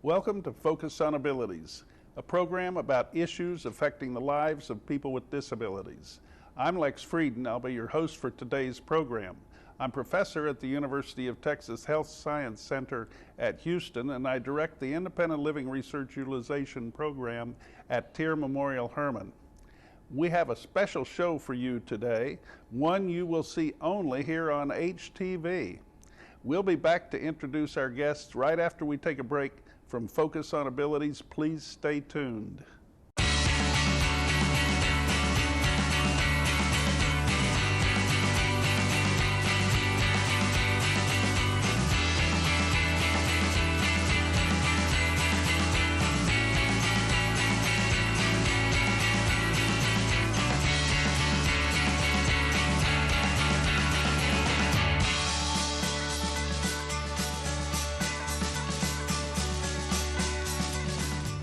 Welcome to Focus on Abilities, a program about issues affecting the lives of people with disabilities. I'm Lex Frieden. I'll be your host for today's program. I'm professor at the University of Texas Health Science Center at Houston, and I direct the Independent Living Research Utilization program at TIER Memorial Hermann. We have a special show for you today, one you will see only here on HTV. We'll be back to introduce our guests right after we take a break from Focus on Abilities. Please stay tuned.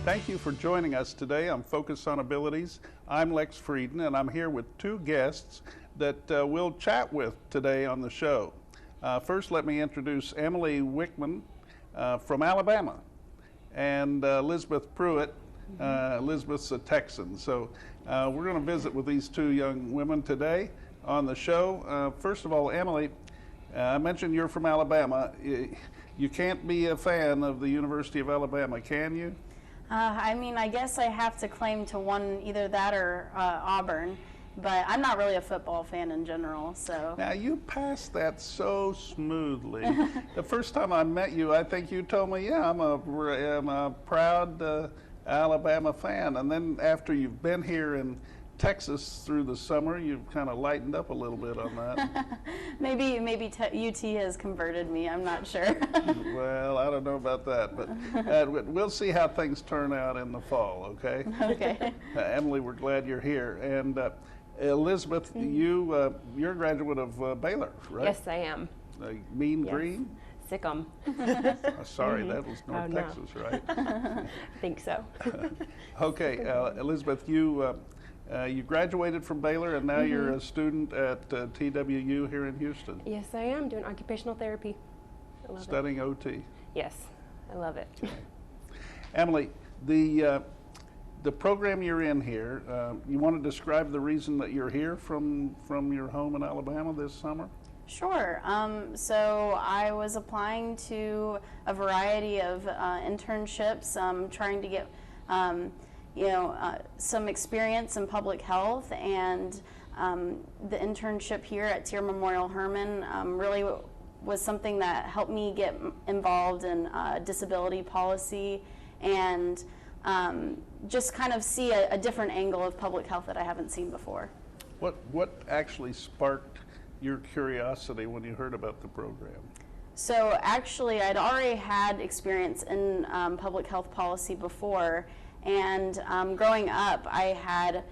Thank you for joining us today on Focus on Abilities. I'm Lex Frieden, and I'm here with two guests that we'll chat with today on the show. First, let me introduce Emily Wichman from Alabama, and Elizabeth Prewitt. Elizabeth's a Texan. So we're going to visit with these two young women today on the show. First of all, Emily, I mentioned you're from Alabama. You can't be a fan of the University of Alabama, can you? I guess I have to claim to one, either that or Auburn, but I'm not really a football fan in general, so. Now, you passed that so smoothly. The first time I met you, I think you told me, yeah, I'm a proud Alabama fan, and then after you've been here in Texas through the summer, you've kind of lightened up a little bit on that. maybe UT has converted me, I'm not sure. Well, I don't know about that, but we'll see how things turn out in the fall, okay? Okay. Emily, we're glad you're here. And Elizabeth, you're a graduate of Baylor, right? Yes, I am. Mean Green? Sikkim. Sorry, that was North Texas, right? I think so. Okay, Elizabeth, you graduated from Baylor, and now you're a student at TWU here in Houston. Yes, I am doing occupational therapy. I love Studying OT. Yes, I love it. Okay. Emily, the program you're in here, you want to describe the reason that you're here from your home in Alabama this summer? Sure. So I was applying to a variety of internships, trying to get some experience in public health, and the internship here at TIER Memorial Hermann really was something that helped me get involved in disability policy and just kind of see a different angle of public health that I haven't seen before. What actually sparked your curiosity when you heard about the program? So actually, I'd already had experience in public health policy before. And growing up, I had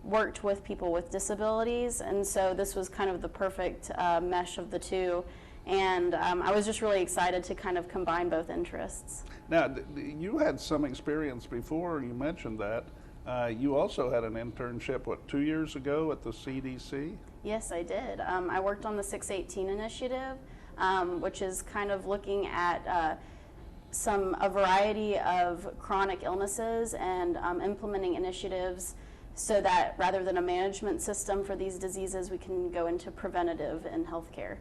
worked with people with disabilities, and so this was kind of the perfect mesh of the two. And I was just really excited to kind of combine both interests. Now, you had some experience before, you mentioned that. You also had an internship, 2 years ago at the CDC? Yes, I did. I worked on the 618 initiative, which is kind of looking at a variety of chronic illnesses and implementing initiatives so that rather than a management system for these diseases, we can go into preventative in healthcare.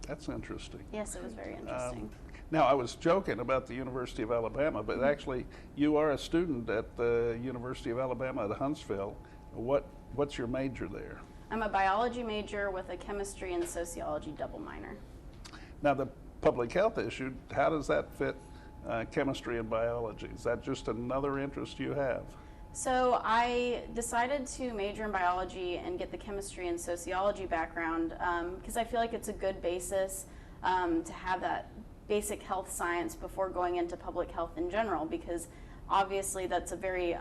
That's interesting. Yes, it was very interesting. Now, I was joking about the University of Alabama, but actually you are a student at the University of Alabama at Huntsville. What's your major there? I'm a biology major with a chemistry and sociology double minor. Now, the public health issue, how does that fit chemistry and biology? Is that just another interest you have? So I decided to major in biology and get the chemistry and sociology background because I feel like it's a good basis to have that basic health science before going into public health in general, because obviously that's a very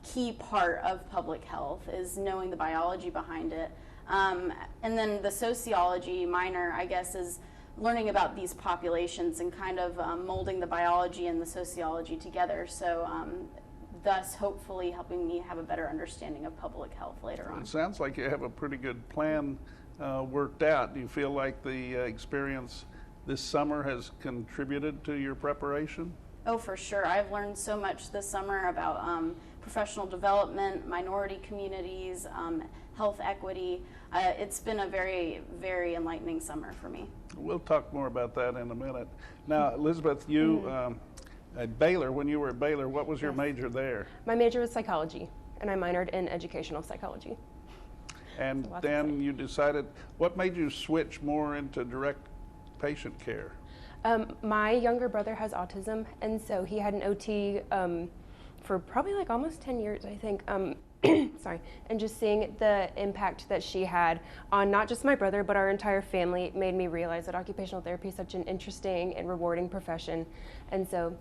key part of public health, is knowing the biology behind it. And then the sociology minor, I guess, is learning about these populations and kind of molding the biology and the sociology together. So thus hopefully helping me have a better understanding of public health later on. It sounds like you have a pretty good plan worked out. Do you feel like the experience this summer has contributed to your preparation? Oh, for sure. I've learned so much this summer about professional development, minority communities, health equity. It's been a very, very enlightening summer for me. We'll talk more about that in a minute. Now, Elizabeth, you at Baylor, when you were at Baylor, what was your major there? My major was psychology, and I minored in educational psychology. And then you decided, what made you switch more into direct patient care? My younger brother has autism, and so he had an OT for probably like almost 10 years, I think. Sorry, and just seeing the impact that she had on not just my brother, but our entire family made me realize that occupational therapy is such an interesting and rewarding profession. And so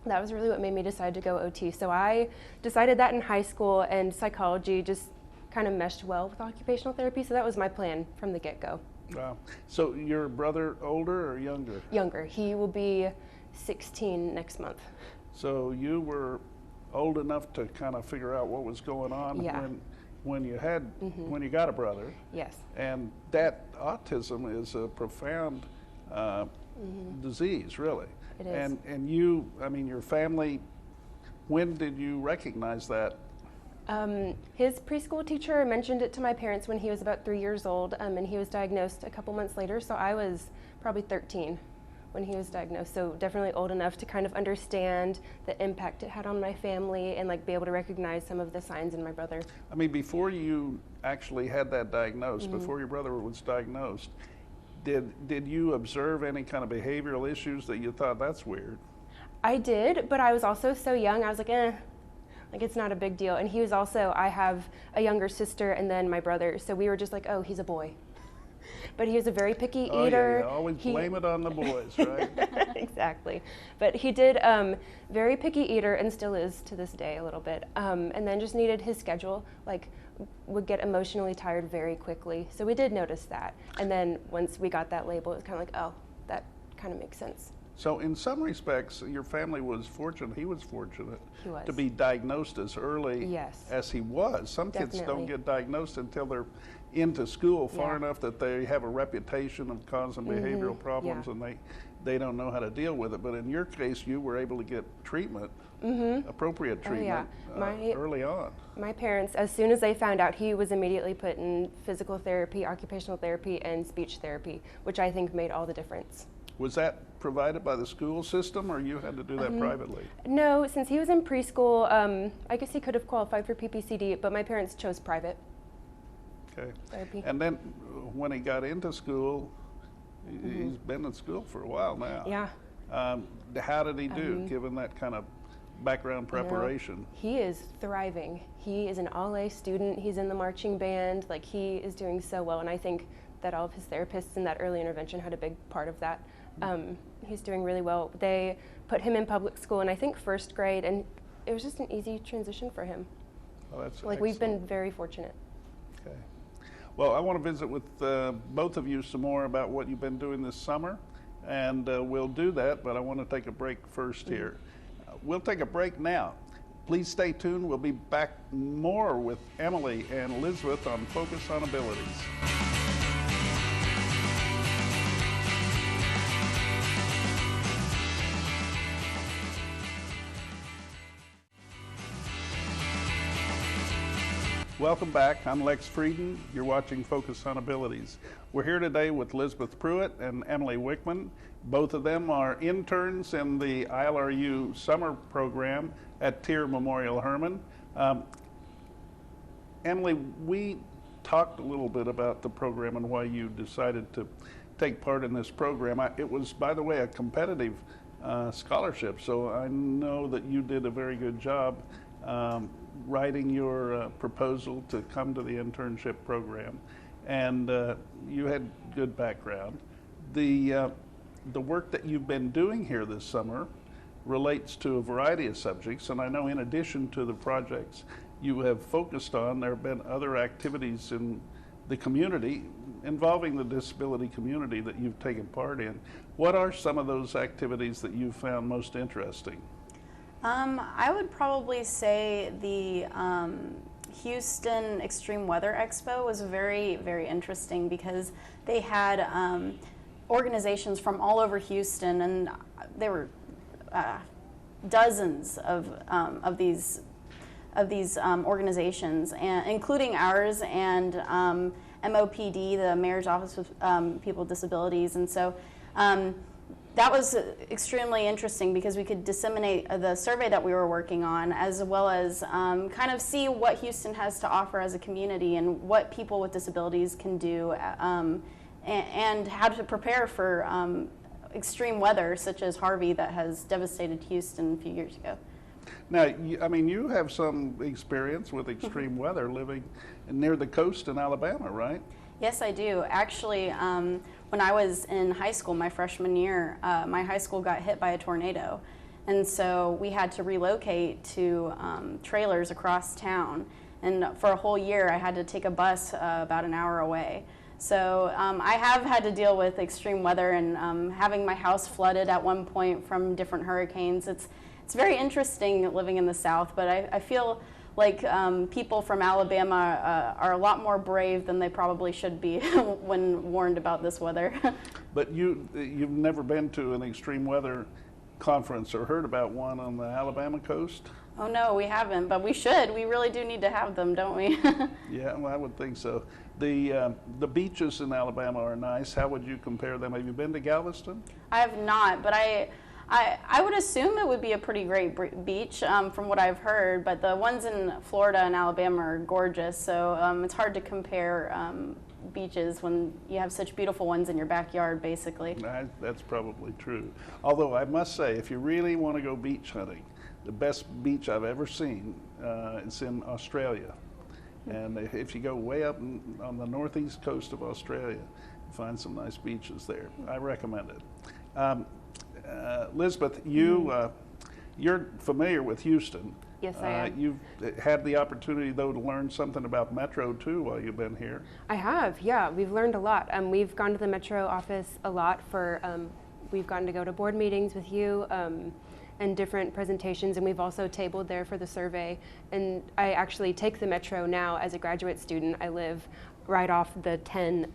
that was really what made me decide to go OT. So I decided that in high school, and psychology just kind of meshed well with occupational therapy. So that was my plan from the get-go. Wow. So your brother older or younger? Younger. He will be 16 next month. So you were old enough to kind of figure out what was going on Yeah. when you had when you got a brother. Yes. And that autism is a profound disease, really. It is. And you, I mean, your family, when did you recognize that? His preschool teacher mentioned it to my parents when he was about 3 years old, and he was diagnosed a couple months later, so I was probably 13 when he was diagnosed, so definitely old enough to kind of understand the impact it had on my family and like be able to recognize some of the signs in my brother. I mean, before you actually had that diagnosed, before your brother was diagnosed, did you observe any kind of behavioral issues that you thought, that's weird? I did, but I was also so young, I was like, like it's not a big deal. And he was also, I have a younger sister and then my brother, so we were just like, oh, he's a boy. But he was a very picky eater. Yeah, you always blame it on the boys, right? Exactly. But he did very picky eater and still is to this day a little bit. And then just needed his schedule, like would get emotionally tired very quickly. So we did notice that. And then once we got that label, it was kind of like, oh, that kind of makes sense. So in some respects, your family was fortunate, he was fortunate He to be diagnosed as early Yes. as he was. Some kids don't Definitely. get diagnosed until they're into school far Yeah. enough that they have a reputation of causing behavioral problems Yeah. and they don't know how to deal with it. But in your case, you were able to get treatment, appropriate Oh, yeah. treatment early on. My parents, as soon as they found out, he was immediately put in physical therapy, occupational therapy, and speech therapy, which I think made all the difference. Was that provided by the school system or you had to do that privately? No, since he was in preschool, I guess he could have qualified for PPCD, but my parents chose private Okay. therapy. And then when he got into school, he's been in school for a while now. Yeah. How did he do, given that kind of background preparation? He is thriving. He is an all-A student. He's in the marching band. Like, he is doing so well, and I think that all of his therapists in that early intervention had a big part of that. He's doing really well. They put him in public school in, I think, first grade, and it was just an easy transition for him. Well, that's Like, we've been excellent. very fortunate. Okay. Well, I want to visit with both of you some more about what you've been doing this summer, and we'll do that, but I want to take a break first here. We'll take a break now. Please stay tuned. We'll be back more with Emily and Elizabeth on Focus on Abilities. Welcome back. I'm Lex Frieden. You're watching Focus on Abilities. We're here today with Elizabeth Prewitt and Emily Wichman. Both of them are interns in the ILRU summer program at Tier Memorial Hermann. Emily, we talked a little bit about the program and why you decided to take part in this program. It was, by the way, a competitive scholarship, so I know that you did a very good job writing your proposal to come to the internship program, and you had good background. The work that you've been doing here this summer relates to a variety of subjects, and I know in addition to the projects you have focused on, there have been other activities in the community involving the disability community that you've taken part in. What are some of those activities that you found most interesting? I would probably say the Houston Extreme Weather Expo was very, very interesting because they had organizations from all over Houston, and there were dozens of these organizations, and including ours and MOPD, the Mayor's Office of People with Disabilities, and so that was extremely interesting because we could disseminate the survey that we were working on, as well as kind of see what Houston has to offer as a community and what people with disabilities can do, and how to prepare for extreme weather such as Harvey that has devastated Houston a few years ago. Now, you have some experience with extreme weather living near the coast in Alabama, right? Yes, I do. Actually, when I was in high school, my freshman year, my high school got hit by a tornado. And so we had to relocate to trailers across town. And for a whole year, I had to take a bus about an hour away. So I have had to deal with extreme weather and having my house flooded at one point from different hurricanes. It's very interesting living in the South, but I feel like people from Alabama are a lot more brave than they probably should be when warned about this weather. But you've never been to an extreme weather conference or heard about one on the Alabama coast? Oh no, we haven't, but we should. We really do need to have them, don't we? Yeah, well, I would think so. The beaches in Alabama are nice. How would you compare them? Have you been to Galveston? I have not, but I would assume it would be a pretty great beach from what I've heard, but the ones in Florida and Alabama are gorgeous, so it's hard to compare beaches when you have such beautiful ones in your backyard, basically. That's probably true. Although I must say, if you really want to go beach hunting, the best beach I've ever seen is in Australia. And if you go way up on the northeast coast of Australia, you find some nice beaches there. I recommend it. Elizabeth, you're familiar with Houston. Yes, I am. You've had the opportunity, though, to learn something about Metro, too, while you've been here. I have, yeah. We've learned a lot. We've gone to the Metro office a lot we've gotten to go to board meetings with you and different presentations, and we've also tabled there for the survey. And I actually take the Metro now as a graduate student. I live right off the 10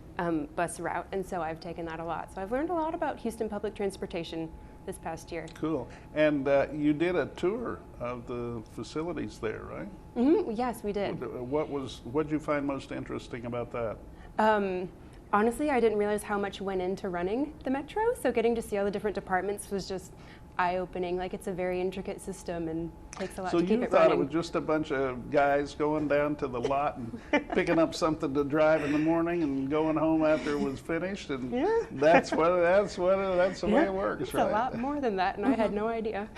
bus route, and so I've taken that a lot. So I've learned a lot about Houston public transportation this past year. Cool. And you did a tour of the facilities there, right? Mm-hmm. Yes, we did. What did you find most interesting about that? Honestly, I didn't realize how much went into running the Metro, so getting to see all the different departments was just eye-opening. Like, it's a very intricate system and takes a lot to keep it running. So you thought it was just a bunch of guys going down to the lot and picking up something to drive in the morning and going home after it was finished, and yeah. that's the way it works, it's right? a lot more than that, and I had no idea.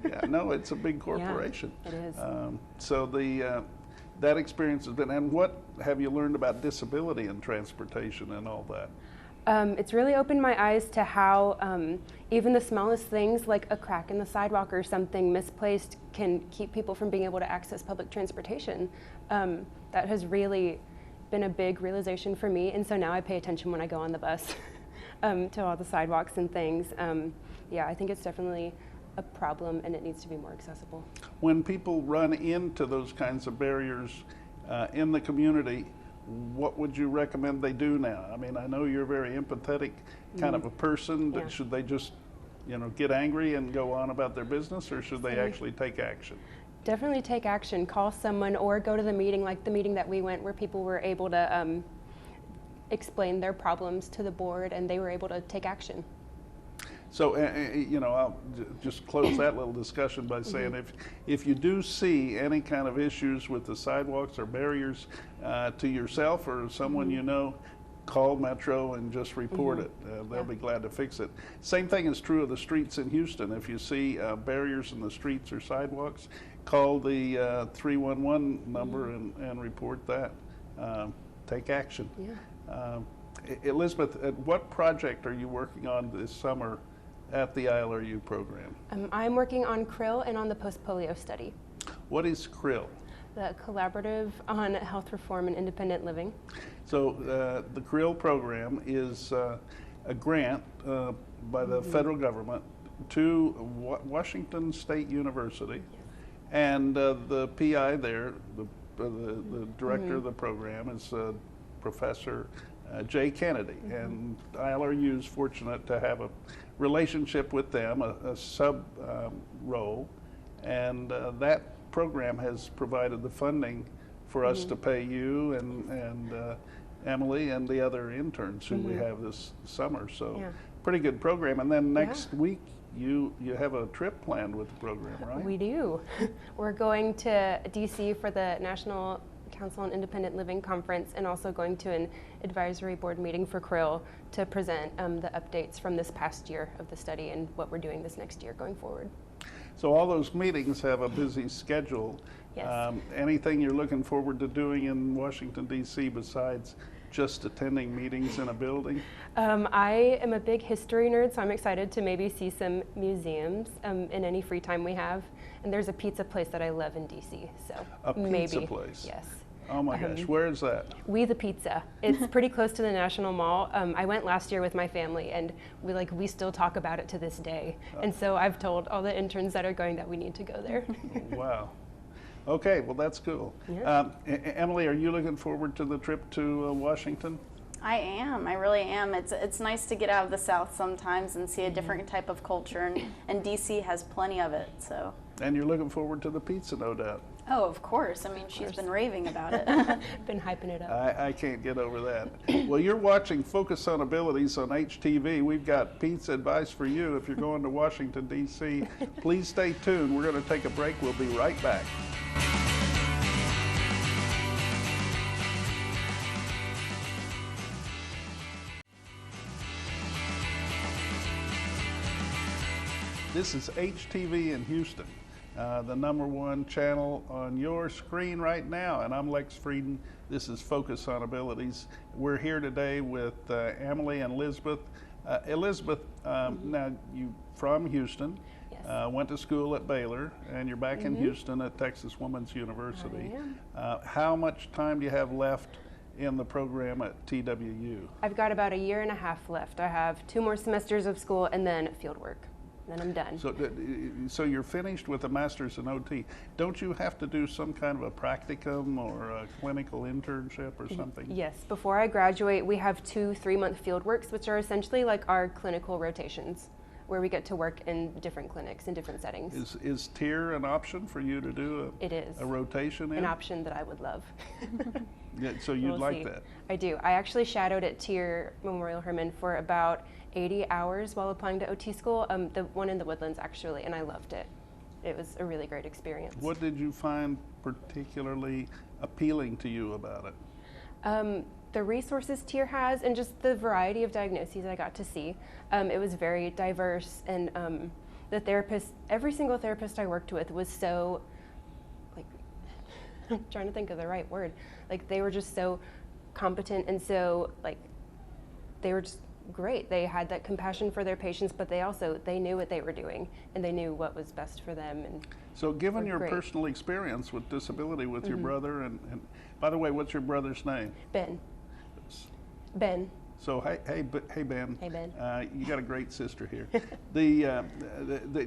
Yeah, no, it's a big corporation. Yeah, it is. So that experience has been, and what have you learned about disability and transportation and all that? It's really opened my eyes to how even the smallest things, like a crack in the sidewalk or something misplaced, can keep people from being able to access public transportation. That has really been a big realization for me, and so now I pay attention when I go on the bus to all the sidewalks and things. Yeah, I think it's definitely a problem, and it needs to be more accessible. When people run into those kinds of barriers in the community, what would you recommend they do now? I mean, I know you're a very empathetic kind of a person. Yeah. Should they just, get angry and go on about their business, or should they actually take action? Definitely take action. Call someone or go to the meeting, like the meeting that we went, where people were able to explain their problems to the board, and they were able to take action. So, I'll just close that little discussion by saying if you do see any kind of issues with the sidewalks or barriers to yourself or someone you know, call Metro and just report it. They'll be glad to fix it. Same thing is true of the streets in Houston. If you see barriers in the streets or sidewalks, call the 311 number and report that. Take action. Yeah. Elizabeth, what project are you working on this summer at the ILRU program? I'm working on CRIL and on the post-polio study. What is CRIL? The Collaborative on Health Reform and Independent Living. So the CRIL program is a grant by the federal government to Washington State University, and the PI there, the director of the program is Professor Jay Kennedy. And ILRU is fortunate to have a relationship with them, a sub role, and that program has provided the funding for us to pay you and Emily and the other interns who we have this summer. So pretty good program. And then next week you have a trip planned with the program, right? We do. We're going to DC for the National Council on Independent Living Conference, and also going to an advisory board meeting for CRIL to present the updates from this past year of the study and what we're doing this next year going forward. So all those meetings have a busy schedule. Yes. Anything you're looking forward to doing in Washington, D.C. besides just attending meetings in a building? I am a big history nerd, so I'm excited to maybe see some museums in any free time we have. And there's a pizza place that I love in DC, so A pizza maybe. place? Yes. Oh my gosh, where is that? We the Pizza. It's pretty close to the National Mall. I went last year with my family, and we still talk about it to this day. And so I've told all the interns that are going that we need to go there. Wow. Okay, well that's cool. Yeah. Emily, are you looking forward to the trip to Washington? I am. I really am. It's nice to get out of the South sometimes and see a different type of culture, and DC has plenty of it. So. And you're looking forward to the pizza, no doubt. Oh, of course. I mean, she's been raving about it. Been hyping it up. I can't get over that. Well, you're watching Focus on Abilities on HTV. We've got pizza advice for you if you're going to Washington, D.C. Please stay tuned. We're going to take a break. We'll be right back. This is HTV in Houston, the #1 channel on your screen right now, and I'm Lex Frieden. This is Focus on Abilities. We're here today with Emily and Elizabeth. Elizabeth, now you from Houston, Yes. went to school at Baylor, and you're back in Houston at Texas Women's University. I am. How much time do you have left in the program at TWU? I've got about a year and a half left. I have 2 more semesters of school and then field work. Then I'm done. So you're finished with a master's in OT. Don't you have to do some kind of a practicum or a clinical internship or something? Yes, before I graduate, we have 2 3-month field works, which are essentially like our clinical rotations, where we get to work in different clinics in different settings. Is TIER an option for you to do It is a rotation in? an option that I would love. Yeah, so you'd We'll like see. that? I do. I actually shadowed at TIER Memorial Hermann for about 80 hours while applying to OT school, the one in the Woodlands actually, and I loved it. It was a really great experience. What did you find particularly appealing to you about it? The resources TIER has and just the variety of diagnoses I got to see. It was very diverse, and the therapist, every single therapist I worked with was so, like, I'm trying to think of the right word. Like, they were just so competent and so, like, they were just great. They had that compassion for their patients, but they knew what they were doing, and they knew what was best for them. And So given were your great. personal experience with disability with your brother, and by the way, what's your brother's name? Ben. Ben. So hey Ben. Hey, Ben. You got a great sister here.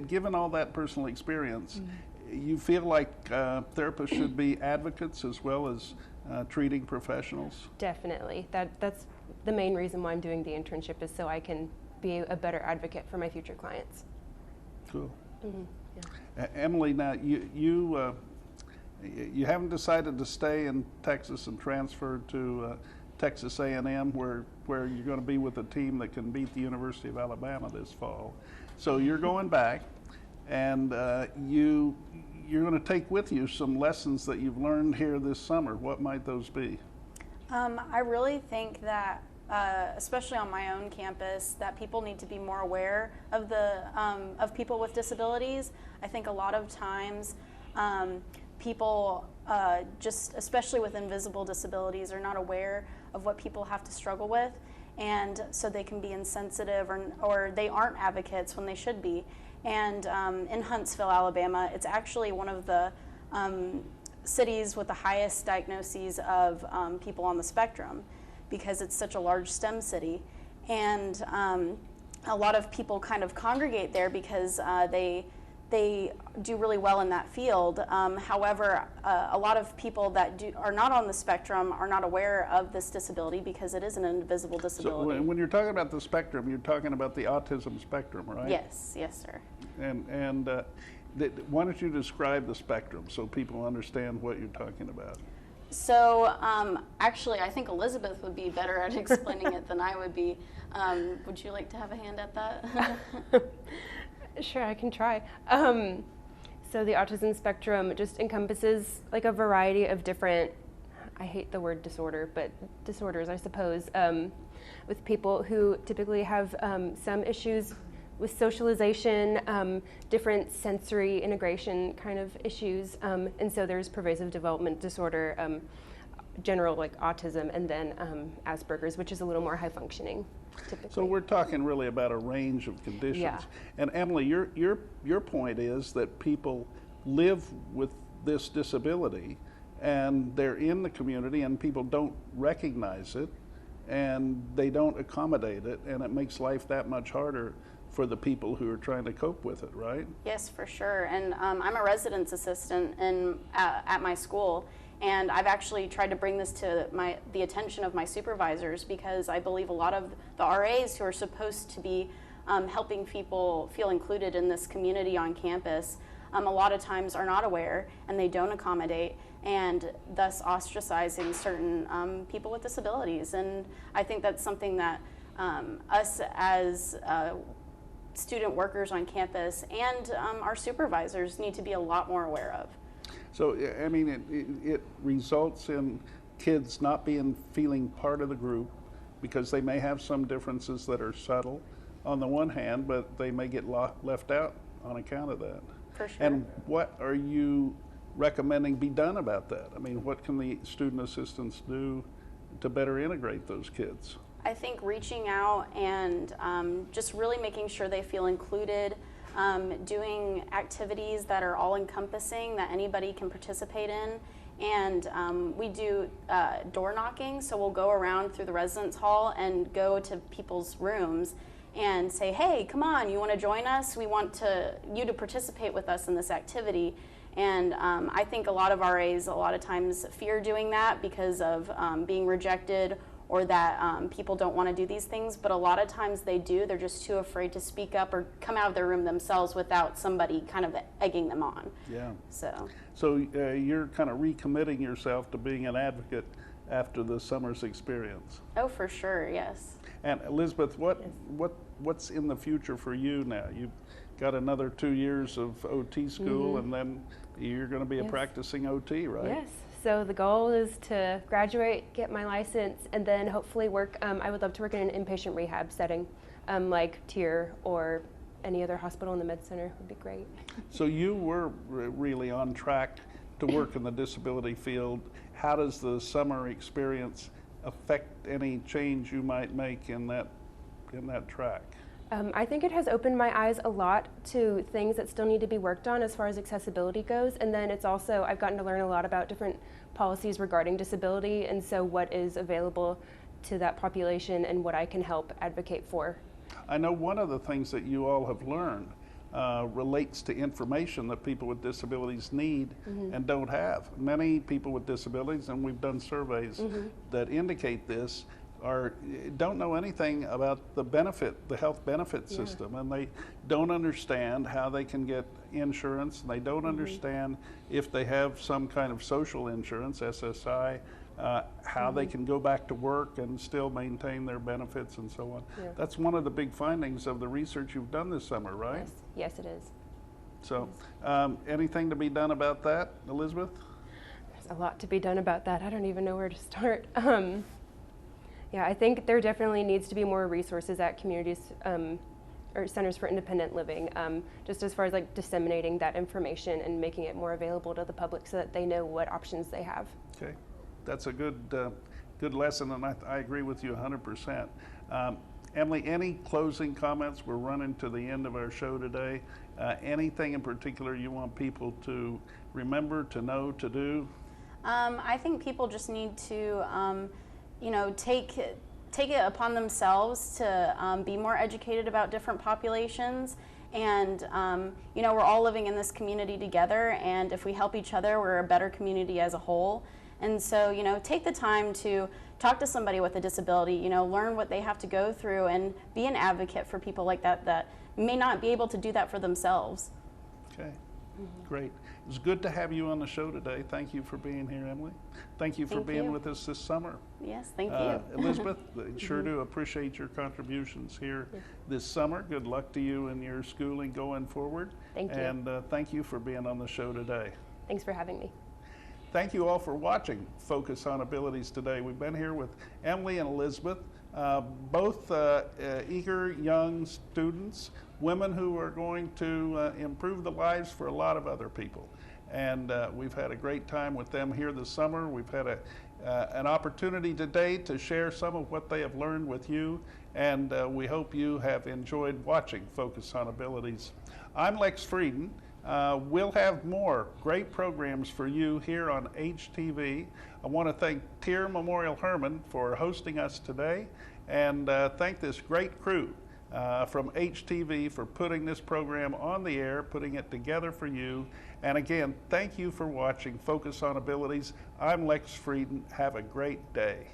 Given all that personal experience, you feel like therapists should be advocates as well as treating professionals? Definitely. That's the main reason why I'm doing the internship, is so I can be a better advocate for my future clients. Cool. Yeah. Emily, now you haven't decided to stay in Texas and transfer to Texas A&M, where you're going to be with a team that can beat the University of Alabama this fall. So you're going back, and you're going to take with you some lessons that you've learned here this summer. What might those be? I really think that, especially on my own campus, that people need to be more aware of of people with disabilities. I think a lot of times people, just especially with invisible disabilities, are not aware of what people have to struggle with, and so they can be insensitive, or they aren't advocates when they should be. And in Huntsville, Alabama, it's actually one of the cities with the highest diagnoses of people on the spectrum, because it's such a large STEM city. And a lot of people kind of congregate there because they they do really well in that field. However, a lot of people that are not on the spectrum are not aware of this disability because it is an invisible disability. So when you're talking about the spectrum, you're talking about the autism spectrum, right? Yes, yes, sir. And why don't you describe the spectrum so people understand what you're talking about? So actually, I think Elizabeth would be better at explaining it than I would be. Would you like to have a hand at that? Sure, I can try. So the autism spectrum just encompasses like a variety of different, I hate the word disorder, but disorders, I suppose, with people who typically have some issues with socialization, different sensory integration kind of issues, and so there's pervasive development disorder, general like autism, and then Asperger's, which is a little more high functioning. Typically. So we're talking really about a range of conditions. Yeah. And Emily, your point is that people live with this disability and they're in the community and people don't recognize it and they don't accommodate it, and it makes life that much harder for the people who are trying to cope with it, right? Yes, for sure. And I'm a residence assistant at my school. And I've actually tried to bring this to the attention of my supervisors because I believe a lot of the RAs who are supposed to be helping people feel included in this community on campus, a lot of times are not aware and they don't accommodate, and thus ostracizing certain people with disabilities. And I think that's something that us as student workers on campus and our supervisors need to be a lot more aware of. So, I mean, it results in kids not feeling part of the group because they may have some differences that are subtle on the one hand, but they may get left out on account of that. For sure. And what are you recommending be done about that? I mean, what can the student assistants do to better integrate those kids? I think reaching out and just really making sure they feel included, doing activities that are all-encompassing that anybody can participate in. And we do door knocking, so we'll go around through the residence hall and go to people's rooms and say, hey, come on, you want to join us? We want you to participate with us in this activity. And I think a lot of RAs a lot of times fear doing that because of being rejected, or that people don't want to do these things, but a lot of times they do. They're just too afraid to speak up or come out of their room themselves without somebody kind of egging them on. Yeah. So you're kind of recommitting yourself to being an advocate after the summer's experience. Oh, for sure, yes. And Elizabeth, what's in the future for you now? You've got another 2 years of OT school, and then you're going to be a practicing OT, right? Yes. So the goal is to graduate, get my license, and then hopefully work. I would love to work in an inpatient rehab setting, like TIER or any other hospital in the med center would be great. So you were really on track to work in the disability field. How does the summer experience affect any change you might make in that track? I think it has opened my eyes a lot to things that still need to be worked on as far as accessibility goes, and then it's also, I've gotten to learn a lot about different policies regarding disability, and so what is available to that population and what I can help advocate for. I know one of the things that you all have learned relates to information that people with disabilities need and don't have. Many people with disabilities, and we've done surveys that indicate this, don't know anything about the health benefit system, and they don't understand how they can get insurance, and they don't understand if they have some kind of social insurance, SSI, how they can go back to work and still maintain their benefits and so on. Yeah. That's one of the big findings of the research you've done this summer, right? Yes, it is. So anything to be done about that, Elizabeth? There's a lot to be done about that. I don't even know where to start. Yeah, I think there definitely needs to be more resources at communities or centers for independent living, just as far as like disseminating that information and making it more available to the public so that they know what options they have. Okay, that's a good lesson, and I agree with you 100%. Emily, any closing comments? We're running to the end of our show today. Anything in particular you want people to remember, to know, to do? I think people just need to take it upon themselves to be more educated about different populations And you know, we're all living in this community together, and if we help each other, we're a better community as a whole. And so, you know, take the time to talk to somebody with a disability, you know, learn what they have to go through, and be an advocate for people like that that may not be able to do that for themselves. Okay, great. It was good to have you on the show today. Thank you for being here, Emily. Thank you for being with us this summer. Yes, thank you. Elizabeth, sure do appreciate your contributions here this summer. Good luck to you in your schooling going forward. Thank you. And thank you for being on the show today. Thanks for having me. Thank you all for watching Focus on Abilities today. We've been here with Emily and Elizabeth, both eager young students, women who are going to improve the lives for a lot of other people. And we've had a great time with them here this summer. We've had an opportunity today to share some of what they have learned with you, and we hope you have enjoyed watching Focus on Abilities. I'm Lex Frieden. We'll have more great programs for you here on HTV. I want to thank Tier Memorial Hermann for hosting us today, and thank this great crew from HTV for putting this program on the air, putting it together for you. And again, thank you for watching Focus on Abilities. I'm Lex Frieden. Have a great day.